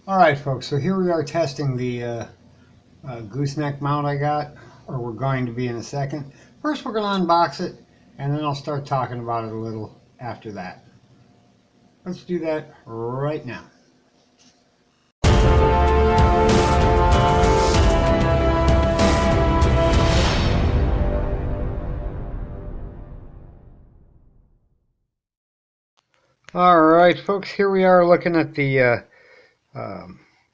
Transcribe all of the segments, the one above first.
Alright folks, so here we are testing the gooseneck mount I got, or we're going to be in a second. First we're going to unbox it, and then I'll start talking about it a little after that. Let's do that right now. Alright folks, here we are looking at the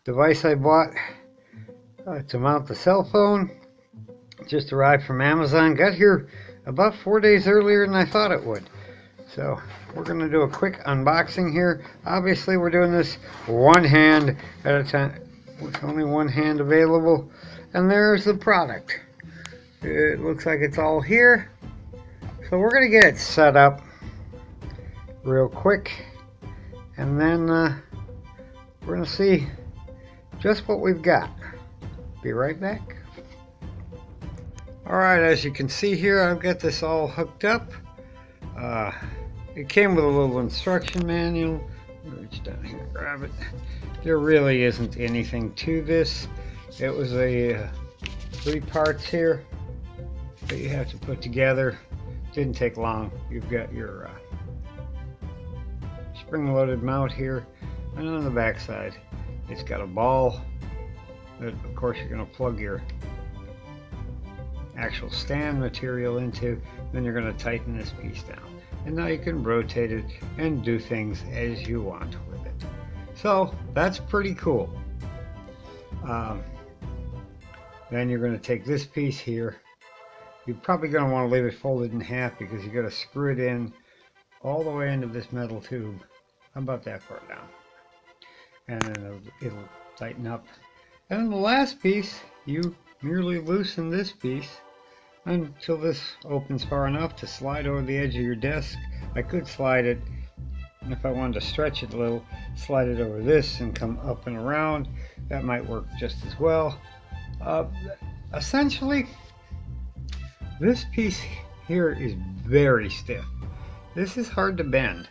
device I bought to mount the cell phone. Just arrived from Amazon. Got here about 4 days earlier than I thought it would. So we're going to do a quick unboxing here. Obviously we're doing this one hand at a time with only one hand available. And there's the product. It looks like it's all here. So we're going to get it set up real quick. And then we're going to see just what we've got. Be right back. Alright, as you can see here, I've got this all hooked up. It came with a little instruction manual. Reach down here and grab it. There really isn't anything to this. It was a 3 parts here that you have to put together. Didn't take long. You've got your spring-loaded mount here, and on the back side it's got a ball that of course you're going to plug your actual stand material into. Then you're going to tighten this piece down, and now you can rotate it and do things as you want with it. So that's pretty cool. Then you're going to take this piece here. You're probably going to want to leave it folded in half because you've got to screw it in all the way into this metal tube about that far down, and then it'll tighten up. And then the last piece, you merely loosen this piece until this opens far enough to slide over the edge of your desk. I could slide it, and if I wanted to stretch it a little, slide it over this and come up and around. That might work just as well. Essentially, this piece here is very stiff. This is hard to bend,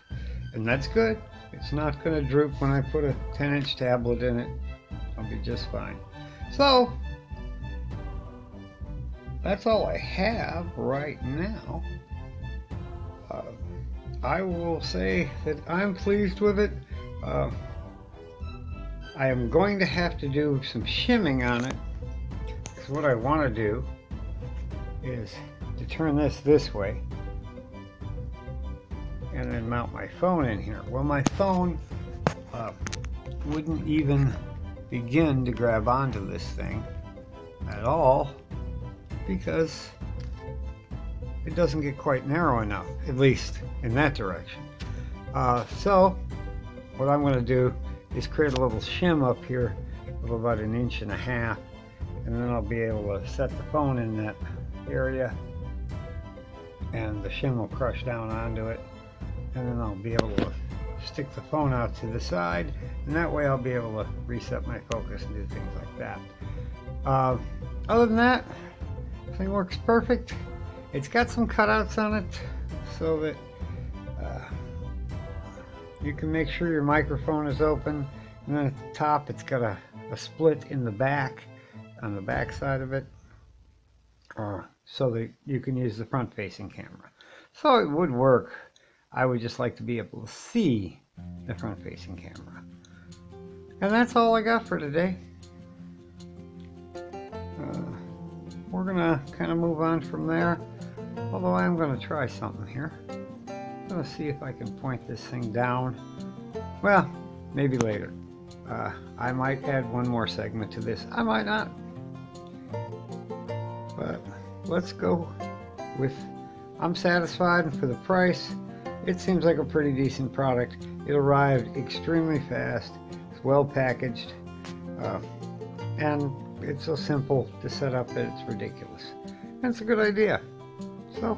and that's good. It's not going to droop when I put a 10-inch tablet in it. I'll be just fine. So that's all I have right now. I will say that I'm pleased with it. I am going to have to do some shimming on it, because what I want to do is to turn this way and then mount my phone in here. Well, my phone wouldn't even begin to grab onto this thing at all because it doesn't get quite narrow enough, at least in that direction. So what I'm going to do is create a little shim up here of about 1.5 inches, and then I'll be able to set the phone in that area, and the shim will crush down onto it, and then I'll be able to stick the phone out to the side, and that way I'll be able to reset my focus and do things like that. Other than that, the thing works perfect. It's got some cutouts on it so that you can make sure your microphone is open, and then at the top it's got a split in the back, on the back side of it, so that you can use the front-facing camera. So it would work. I would just like to be able to see the front-facing camera. And that's all I got for today. We're gonna kind of move on from there, although I'm gonna try something here. I'm gonna see if I can point this thing down. Well, maybe later. I might add one more segment to this. I might not. But let's go with, I'm satisfied, and for the price, it seems like a pretty decent product. It arrived extremely fast. It's well packaged, and it's so simple to set up that it's ridiculous. And it's a good idea. So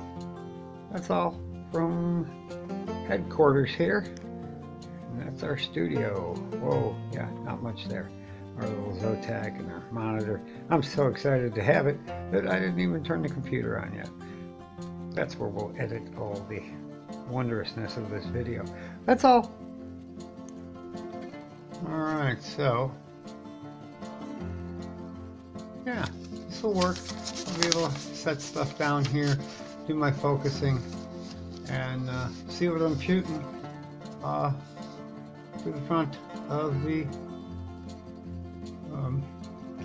that's all from headquarters here. And that's our studio. Whoa, yeah, not much there. Our little Zotac and our monitor. I'm so excited to have it that I didn't even turn the computer on yet. That's where we'll edit all the wondrousness of this video. That's all. Alright, so yeah, this will work. I'll be able to set stuff down here, do my focusing, and see what I'm shooting to the front of the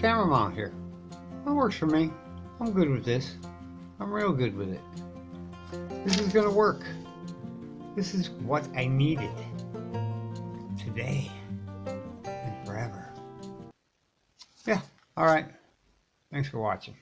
camera mount here. That works for me. I'm good with this. I'm real good with it. This is gonna work. This is what I needed today and forever. Yeah, alright. Thanks for watching.